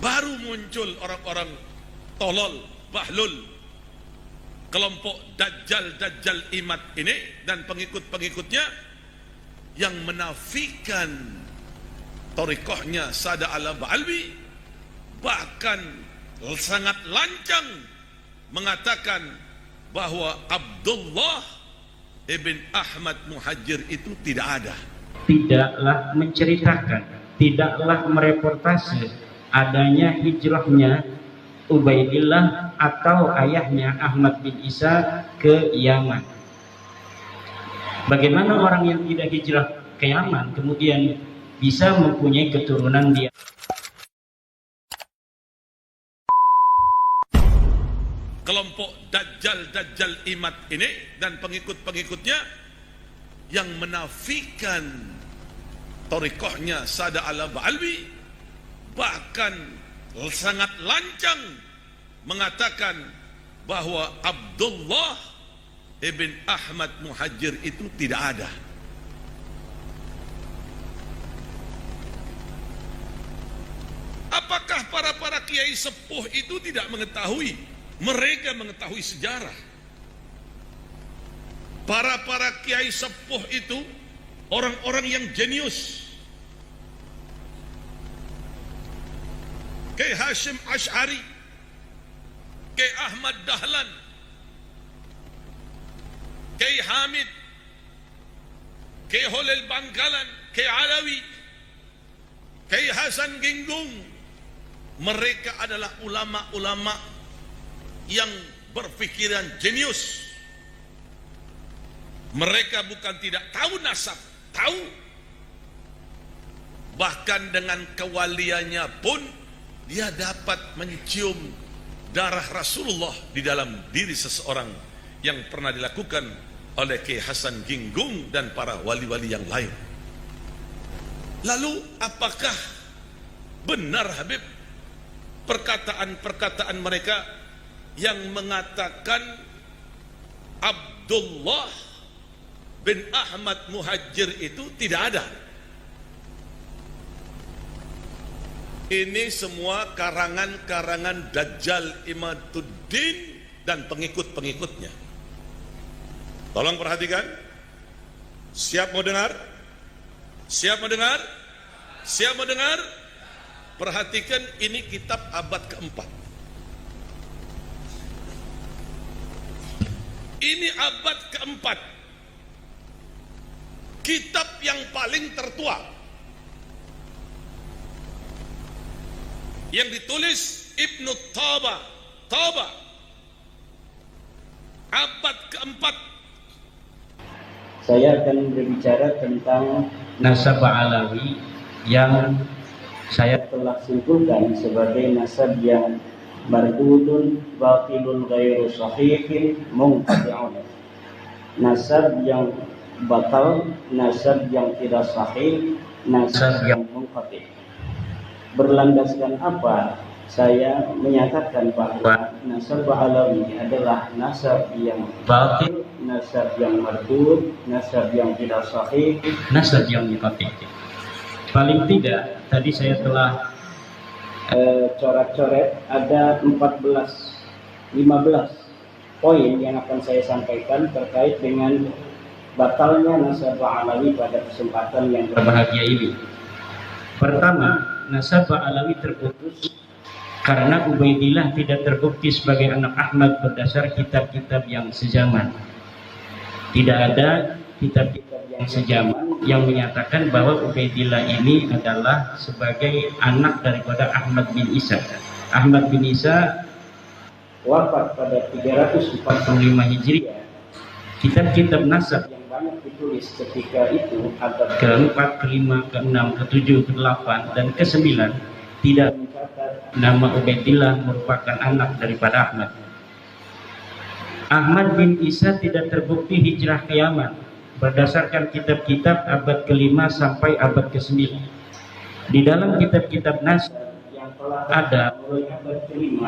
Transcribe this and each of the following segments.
baru muncul orang-orang tolol, bahlul, kelompok dajjal imat ini dan pengikut-pengikutnya yang menafikan thariqahnya Sada Al-Ba'alwi, bahkan sangat lancang mengatakan bahwa Abdullah ibn Ahmad Muhajir itu tidak ada. Tidaklah menceritakan, tidaklah mereportase adanya hijrahnya Ubaidillah atau ayahnya Ahmad bin Isa ke Yaman. Bagaimana orang yang tidak hijrah ke Yaman kemudian bisa mempunyai keturunan dia? Kelompok dajjal imat ini dan pengikut-pengikutnya yang menafikan thariqahnya Sada Al-Ba'alwi, bahkan sangat lancang mengatakan bahwa Abdullah ibn Ahmad Muhajir itu tidak ada. Apakah para kiai sepuh itu tidak mengetahui? Mereka mengetahui sejarah. Para kiai sepuh itu orang-orang yang jenius. Kiai Hashim Ash'ari, Kiai Ahmad Dahlan, Kiai Hamid, Kiai Holil Bangkalan, Kiai Alawi, Kiai Hasan Ginggung. Mereka adalah ulama-ulama yang berpikiran jenius. Mereka bukan tidak tahu nasab, tahu. Bahkan dengan kewaliannya pun dia dapat mencium darah Rasulullah di dalam diri seseorang, yang pernah dilakukan oleh Kiai Hasan Ginggung dan para wali-wali yang lain. Lalu apakah benar Habib perkataan-perkataan mereka yang mengatakan Abdullah bin Ahmad Muhajir itu tidak ada? Ini semua karangan-karangan Dajjal Imaduddin dan pengikut-pengikutnya. Tolong perhatikan. Siap mau dengar? Siap mau dengar? Siap mau dengar? Perhatikan, ini kitab abad keempat. Ini abad keempat. Kitab yang paling tertua, yang ditulis Ibnu Taba, abad keempat. Saya akan berbicara tentang nasab Alawi yang saya telah simpulkan sebagai nasab yang mardudun batilun ghairu sahihin munqati'un. Nasab yang batal, nasab yang tidak sahih, nasab yang munqati'. Berlandaskan apa saya menyatakan bahwa nasab Alawi adalah nasab yang batil, nasab yang mardud, nasab yang tidak sahih, nasab yang munqati'. Paling tidak tadi saya telah coret-coret ada 15 poin yang akan saya sampaikan terkait dengan batalnya nasab Alawi pada kesempatan yang berbahagia ini. Pertama, nasab Alawi terputus karena Ubaidillah tidak terbukti sebagai anak Ahmad berdasar kitab-kitab yang sezaman. Tidak ada kitab-kitab yang sezaman yang menyatakan bahwa Ubaidillah ini adalah sebagai anak daripada Ahmad bin Isa. Ahmad bin Isa wafat pada 345 Hijriah. Kitab-kitab nasab yang banyak ditulis ketika itu abad ke-4, ke-5, ke-6, ke-7, ke-8 dan ke-9 tidak mencatat nama Ubaidillah merupakan anak daripada Ahmad. Ahmad bin Isa tidak terbukti hijrah ke Yaman berdasarkan kitab-kitab abad ke-5 sampai abad ke-9. Di dalam kitab-kitab nasab yang telah ada mulai abad ke-5,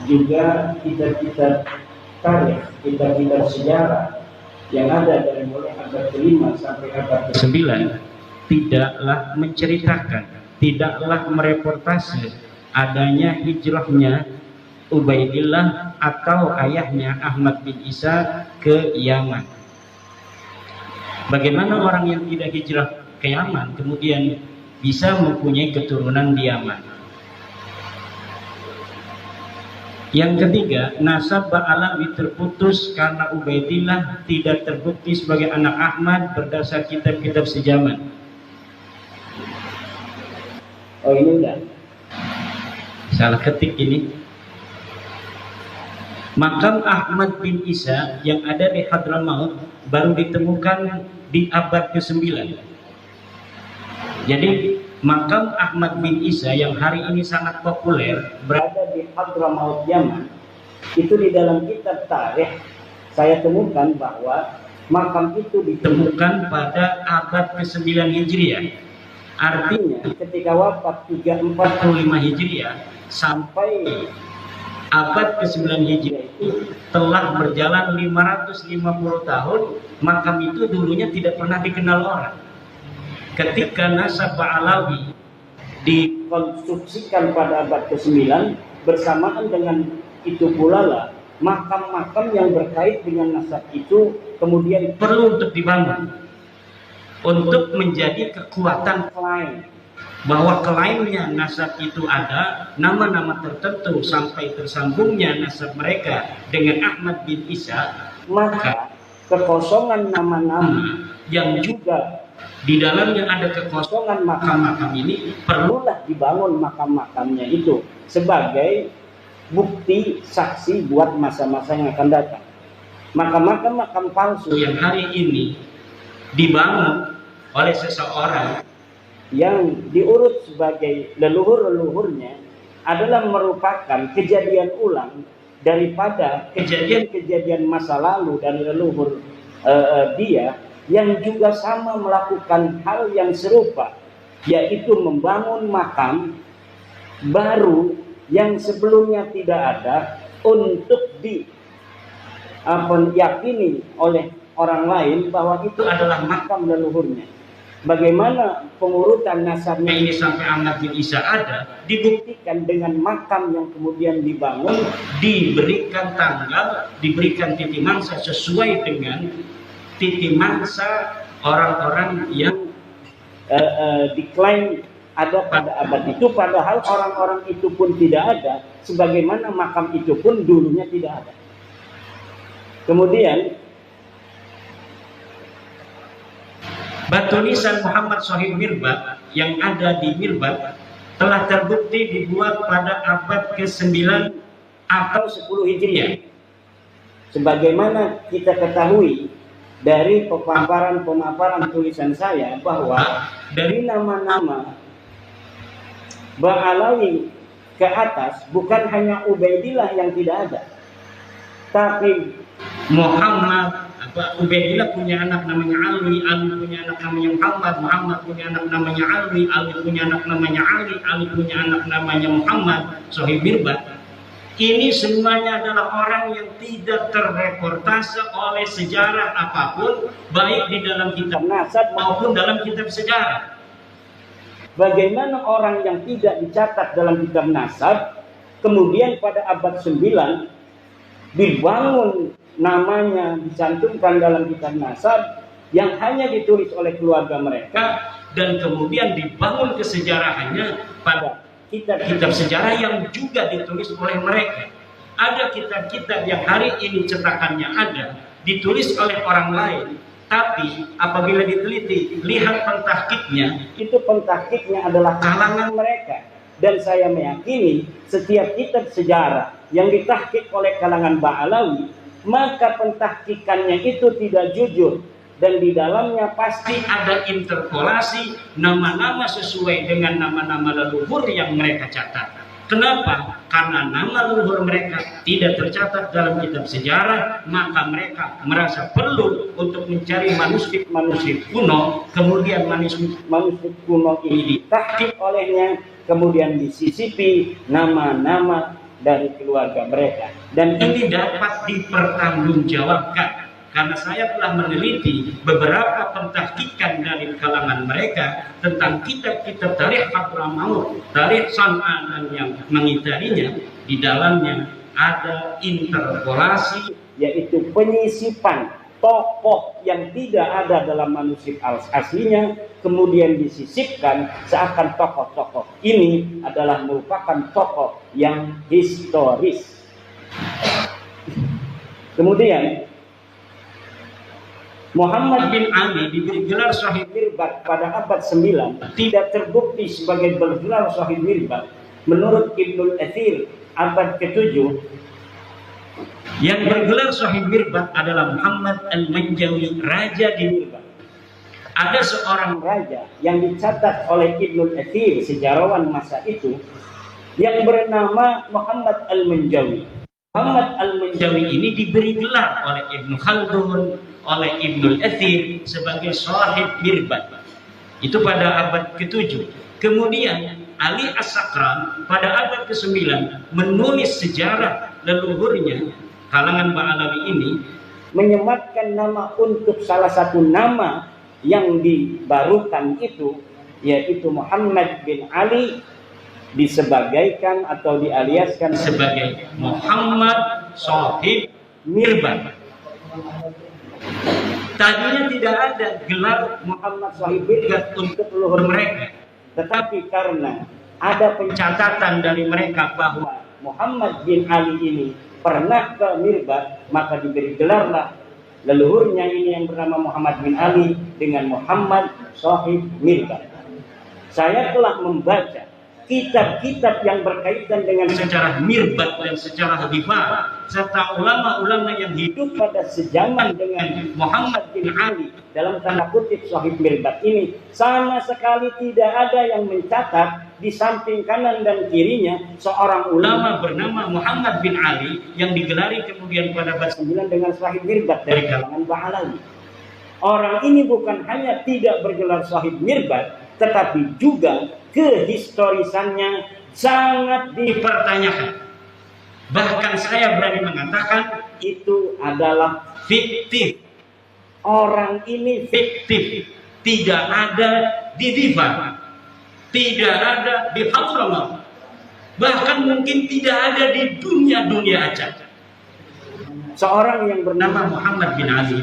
juga kitab-kitab tarikh, kitab-kitab sejarah yang ada dari mulai abad ke-5 sampai abad ke-9 tidaklah menceritakan, tidaklah mereportase adanya hijrahnya Ubaidillah atau ayahnya Ahmad bin Isa ke Yaman. Bagaimana orang yang tidak hijrah ke Yaman kemudian bisa mempunyai keturunan di Yaman? Yang ketiga, nasab Ba'alawi terputus karena Ubaidillah tidak terbukti sebagai anak Ahmad berdasar kitab-kitab sejaman. Oh, ini enggak. Salah ketik ini. Makam Ahmad bin Isa yang ada di Hadramaut baru ditemukan di abad ke-9. Jadi makam Ahmad bin Isa yang hari ini sangat populer berada di Hadramaut Yaman, itu di dalam kitab tarikh saya temukan bahwa makam itu ditemukan pada abad ke-9 Hijriah. Artinya ketika wafat 345 Hijriah sampai abad ke-9 Hijriah itu telah berjalan 550 tahun, makam itu dulunya tidak pernah dikenal orang. Ketika nasab Ba'alawi dikonstruksikan pada abad ke-9, bersamaan dengan itu pula lah makam-makam yang berkait dengan nasab itu kemudian perlu untuk dibangun untuk menjadi kekuatan klaim bahwa klaimnya nasab itu ada nama-nama tertentu sampai tersambungnya nasab mereka dengan Ahmad bin Isa, maka kekosongan nama-nama yang juga di dalamnya ada kekosongan makam-makam ini perlulah dibangun makam-makamnya itu sebagai bukti saksi buat masa-masa yang akan datang. Makam-makam palsu yang hari ini dibangun oleh seseorang yang diurut sebagai leluhur-leluhurnya adalah merupakan kejadian ulang daripada kejadian-kejadian masa lalu dari leluhur dia yang juga sama melakukan hal yang serupa, yaitu membangun makam baru yang sebelumnya tidak ada untuk diyakini oleh orang lain bahwa itu adalah makam leluhurnya. Bagaimana pengurutan nasabnya ini sampai Ahmad bin Isa ada dibuktikan dengan makam yang kemudian dibangun, diberikan tanggal, diberikan titik mangsa sesuai dengan titik mangsa orang-orang yang diklaim ada pada abad itu, padahal orang-orang itu pun tidak ada, sebagaimana makam itu pun dulunya tidak ada. Kemudian batu nisan Muhammad Shahid Mirbat yang ada di Mirbat telah terbukti dibuat pada abad ke-9 atau 10 Hijriah. Sebagaimana kita ketahui dari pemaparan tulisan saya bahwa dari nama-nama Ba'alawi ke atas bukan hanya Ubaidillah yang tidak ada, tapi Muhammad, Ubaidillah punya anak namanya Ali, Ali punya anak namanya Muhammad, Muhammad punya anak namanya Ali, Ali punya anak namanya Ali, Ali punya anak namanya Muhammad Shahid Mirbat. Ini semuanya adalah orang yang tidak terreportase oleh sejarah apapun, baik di dalam kitab nasab maupun dalam kitab sejarah. Bagaimana orang yang tidak dicatat dalam kitab nasab, kemudian pada abad 9 dibangun namanya, dicantumkan dalam kitab nasab yang hanya ditulis oleh keluarga mereka, dan kemudian dibangun kesejarahannya pada kitab-kitab sejarah yang juga ditulis oleh mereka. Ada kitab-kitab yang hari ini cetakannya ada, ditulis oleh orang lain, tapi apabila diteliti, lihat pentahkiknya, itu pentahkiknya adalah kalangan mereka. Dan saya meyakini setiap kitab sejarah yang ditahkik oleh kalangan Ba'alawi, maka pentahkikannya itu tidak jujur, dan di dalamnya pasti ada interpolasi nama-nama sesuai dengan nama-nama leluhur yang mereka catat. Kenapa? Karena nama leluhur mereka tidak tercatat dalam kitab sejarah, maka mereka merasa perlu untuk mencari manuskrip kuno, kemudian manuskrip kuno ini ditahkik olehnya, kemudian disisipi nama-nama dari keluarga mereka, dan ini dapat dipertanggungjawabkan. karena saya telah meneliti beberapa pentahkikan dari kalangan mereka tentang kitab-kitab tarikh Hadramaut, tarikh San'a dan yang mengitarinya. Di dalamnya ada interpolasi, yaitu penyisipan tokoh yang tidak ada dalam manuskrip aslinya, kemudian disisipkan seakan tokoh-tokoh ini adalah merupakan tokoh yang historis. Kemudian Muhammad bin Ali diberi gelar Shahid Mirbat pada abad 9 tidak terbukti sebagai bergelar Shahid Mirbat. Menurut Ibnul Athir abad ke-7, yang bergelar Shahid Mirbat adalah Muhammad Al-Manjawi, raja di Mirbat. Ada seorang raja yang dicatat oleh Ibnul Athir, sejarawan masa itu, yang bernama Muhammad Al-Manjawi. Muhammad Al-Manjawi ini diberi gelar oleh Ibnu Khaldun, oleh Ibnul Athir sebagai Shahid Mirbat. Itu pada abad ke-7. Kemudian Ali As-Sakran pada abad ke-9 menulis sejarah leluhurnya, kalangan Ba'alawi ini, menyematkan nama untuk salah satu nama yang dibarukan itu, yaitu Muhammad bin Ali, disebagaikan atau dialiaskan sebagai Muhammad Shahid Mirbat. Tadinya tidak ada gelar Muhammad Shahid Mirbat untuk leluhur mereka, tetapi karena ada pencatatan dari mereka bahwa Muhammad bin Ali ini pernah ke Mirbat, maka diberi gelarlah leluhurnya ini yang bernama Muhammad bin Ali dengan Muhammad Shahid Mirbat. Saya telah membaca kitab-kitab yang berkaitan dengan sejarah Mirbat dan sejarah Difar, serta ulama-ulama yang hidup pada sejaman dengan Muhammad bin Ali dalam tanda kutip Shahid Mirbat ini, sama sekali tidak ada yang mencatat di samping kanan dan kirinya seorang ulama bernama Muhammad bin Ali yang digelari kemudian pada abad 9 dengan Shahid Mirbat dari kalangan Ba'alawi. Orang ini bukan hanya tidak bergelar Shahid Mirbat, tetapi juga kehistorisannya sangat dipertanyakan. Bahkan saya berani mengatakan itu adalah fiktif. Orang ini fiktif, tidak ada di Difar, tidak ada di Hadramaut, bahkan mungkin tidak ada di dunia acak. Seorang yang bernama Muhammad bin Ali.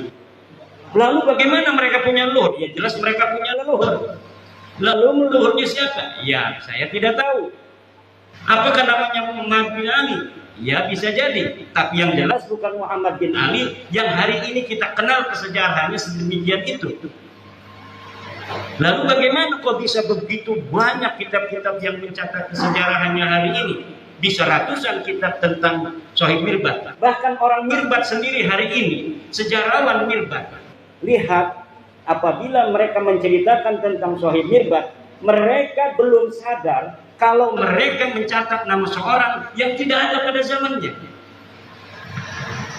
Lalu bagaimana mereka punya leluhur? Ya jelas mereka punya leluhur. Lalu leluhurnya siapa? Ya saya tidak tahu. Apakah namanya Muhammad bin Ali? Ya bisa jadi. Tapi yang jelas bukan Muhammad bin Ali yang hari ini kita kenal kesejarahannya sedemikian itu. Lalu bagaimana kok bisa begitu banyak kitab-kitab yang mencatat kesejarahannya hari ini? Bisa ratusan kitab tentang Shahid Mirbat. Bahkan orang Mirbat sendiri hari ini, sejarawan Mirbat, lihat, apabila mereka menceritakan tentang Shahid Mirbat, mereka belum sadar kalau mereka mencatat nama seorang yang tidak ada pada zamannya.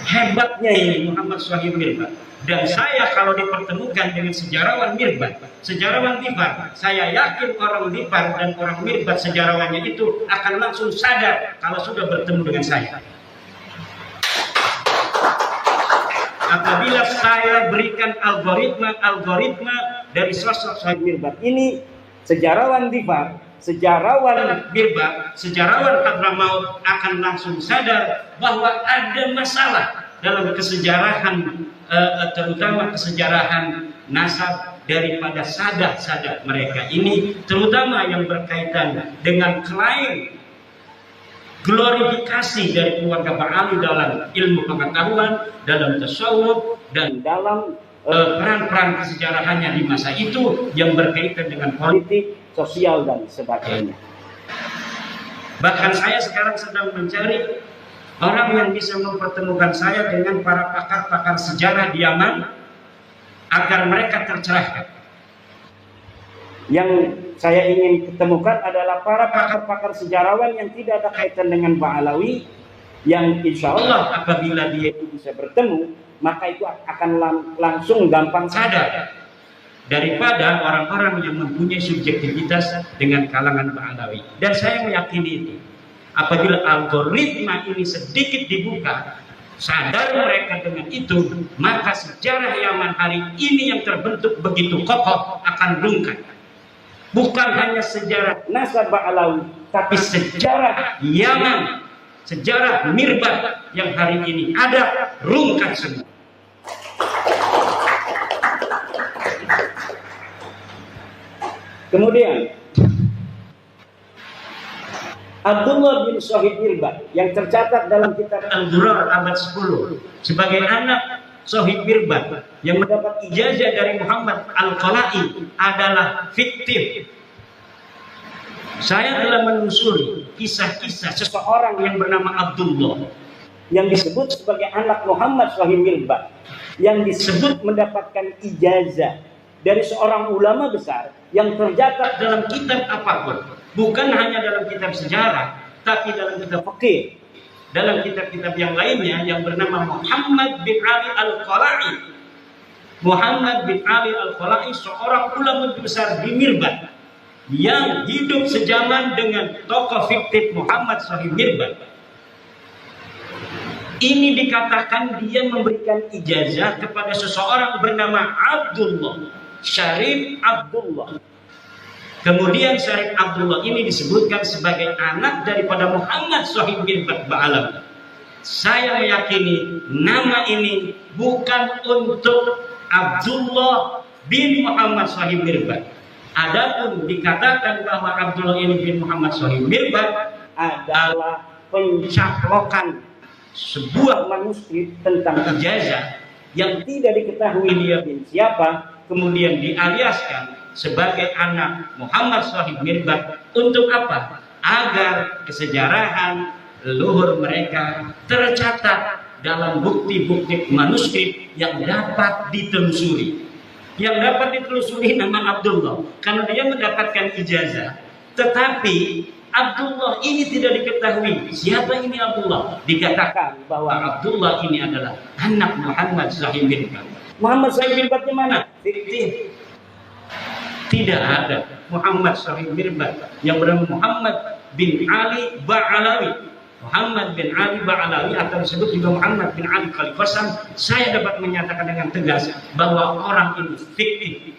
Hebatnya ini Muhammad Shahid Mirbat. Dan saya kalau dipertemukan dengan sejarawan Mirbat, sejarawan Difar, saya yakin orang Difar dan orang Mirbat sejarawannya itu akan langsung sadar kalau sudah bertemu dengan saya. Apabila saya berikan algoritma dari sosok Shahid Mirbat ini, sejarawan Difar, sejarawan Mirbat, sejarawan Hadramaut akan langsung sadar bahwa ada masalah dalam kesejarahan, terutama kesejarahan nasab daripada sadah-sadah mereka ini, terutama yang berkaitan dengan klaim glorifikasi dari keluarga Ba'alawi dalam ilmu pengetahuan, dalam tasawuf, dan dalam peran-peran kesejarahannya di masa itu yang berkaitan dengan politik, sosial, dan sebagainya. Bahkan saya sekarang sedang mencari orang yang bisa mempertemukan saya dengan para pakar-pakar sejarah di Yaman agar mereka tercerahkan. Yang saya ingin ketemukan adalah para pakar-pakar sejarawan yang tidak ada kaitan dengan Ba'alawi, yang insya Allah apabila dia itu bisa bertemu, maka itu akan langsung gampang sadar daripada orang-orang yang mempunyai subjektivitas dengan kalangan Ba'alawi. Dan saya meyakini itu. Apabila algoritma ini sedikit dibuka, sadar mereka dengan itu, maka sejarah Yaman hari ini yang terbentuk begitu kokoh akan rungkat. Bukan hanya sejarah Nasabah Alawi, tapi sejarah Yaman, sejarah Mirbat yang hari ini ada rungkat semua. Kemudian Abdullah bin Shahid Mirbat yang tercatat dalam kitab Al-Durar abad 10 sebagai anak Shahid Mirbat yang mendapat ijazah dari Muhammad Al-Qala'i adalah fiktif. Saya telah menelusuri kisah-kisah seseorang yang bernama Abdullah yang disebut sebagai anak Muhammad Shahid Mirbat, yang disebut mendapatkan ijazah dari seorang ulama besar yang tercatat dalam kitab apapun, bukan hanya dalam kitab sejarah, tapi dalam kitab fikih, dalam kitab-kitab yang lainnya, yang bernama Muhammad bin Ali Al-Qala'i. Muhammad bin Ali Al-Qala'i seorang ulama besar di Mirbat yang hidup sejaman dengan tokoh fiktif Muhammad Shahid Mirbat. Ini dikatakan dia memberikan ijazah kepada seseorang bernama Abdullah Syarif Abdullah. Kemudian Syarif Abdullah ini disebutkan sebagai anak daripada Muhammad Shahid Mirbat Ba'alawi. Saya meyakini nama ini bukan untuk Abdullah bin Muhammad Shahid Mirbat. Adapun dikatakan bahwa Abdullah ini bin Muhammad Shahid Mirbat adalah pencaplokan sebuah manuskrip tentang ijazah yang tidak diketahui dia bin siapa, kemudian dialiaskan sebagai anak Muhammad Shahid Mirbat. Untuk apa? Agar kesejarahan leluhur mereka tercatat dalam bukti-bukti manuskrip yang dapat ditelusuri. Yang dapat ditelusuri nama Abdullah karena dia mendapatkan ijazah. Tetapi Abdullah ini tidak diketahui siapa ini Abdullah. Dikatakan bahwa Abdullah ini adalah anak Muhammad Shahid Mirbat. Muhammad Shahid Mirbat di mana? Fiktif. Tidak ada Muhammad Shahid Mirbat yang bernama Muhammad bin Ali Ba'alawi. Muhammad bin Ali Ba'alawi atau disebut juga Muhammad bin Ali Khalifah. Saya dapat menyatakan dengan tegas bahwa orang ini fiktif.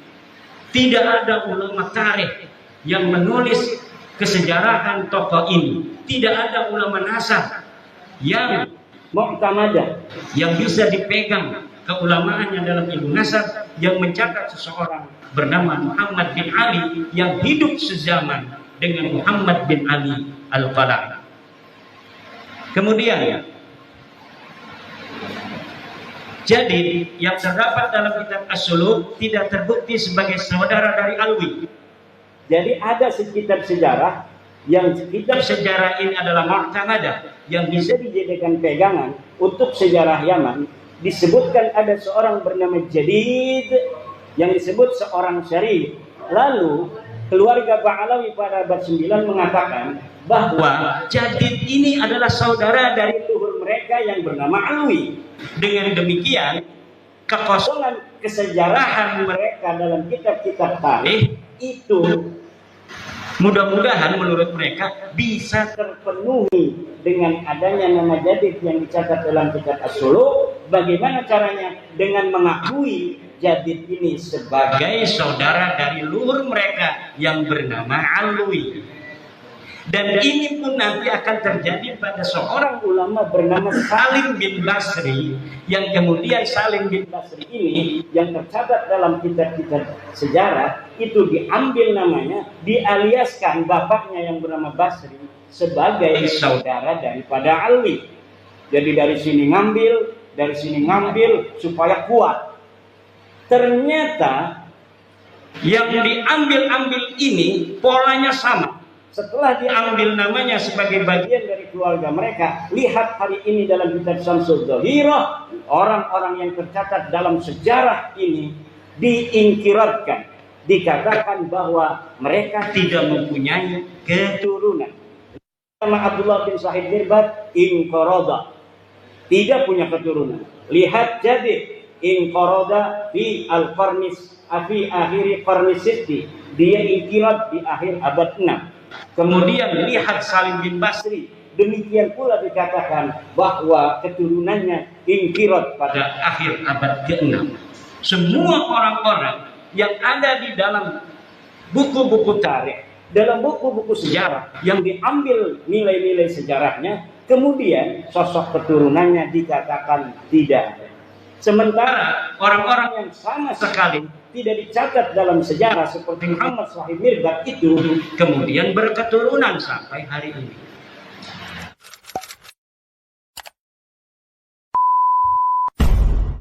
Tidak ada ulama tarikh yang menulis kesejarahan tokoh ini. Tidak ada ulama nasab yang mu'tamadah, yang bisa dipegang keulamaannya dalam ilmu nasab, yang mencatat seseorang bernama Muhammad bin Ali yang hidup sezaman dengan Muhammad bin Ali Al-Qala'i. Kemudian jadi yang terdapat dalam kitab As-Suluk tidak terbukti sebagai saudara dari Alwi. Jadi ada kitab sejarah yang kitab sejarah ini adalah mu'tamadah yang bisa dijadikan pegangan untuk sejarah Yaman. Disebutkan ada seorang bernama Jadid yang disebut seorang syarif. Lalu keluarga Ba'alawi pada abad 9 mengatakan bahwa Jadid ini adalah saudara dari leluhur mereka yang bernama Alwi. Dengan demikian, kekosongan kesejarahan mereka dalam kitab-kitab tarikh itu mudah-mudahan menurut mereka bisa terpenuhi dengan adanya nama Jadid yang dicatat dalam kitab As-Suluk. Bagaimana caranya? Dengan mengakui Jadid ini sebagai saudara dari leluhur mereka yang bernama Alwi. Dan ini pun nanti akan terjadi pada seorang ulama bernama Salim bin Basri, yang kemudian Salim bin Basri ini yang tercatat dalam kitab-kitab sejarah itu diambil namanya, dialiaskan bapaknya yang bernama Basri sebagai saudara daripada Alwi. Jadi dari sini ngambil supaya kuat. Ternyata yang diambil ini polanya sama. Setelah diambil namanya sebagai bagian dari keluarga mereka, lihat hari ini dalam kitab Syamsul Dhahirah, orang-orang yang tercatat dalam sejarah ini diingkiratkan, dikatakan bahwa mereka tidak mempunyai keturunan. Nama Abdullah bin Shahid Mirbat inqarada, tidak punya keturunan. Lihat Jadid inqarada fi al-qarnis fi akhir qarnis sitti, dia ingkirat di akhir abad 6. Kemudian lihat Salim bin Basri, demikian pula dikatakan bahwa keturunannya Inqirad pada akhir abad ke-6. Semua orang-orang yang ada di dalam buku-buku tarikh, dalam buku-buku sejarah yang diambil nilai-nilai sejarahnya, kemudian sosok keturunannya dikatakan tidak ada. Sementara orang-orang yang sama sekali tidak dicatat dalam sejarah seperti Muhammad Shahid Mirdad itu kemudian berketurunan sampai hari ini.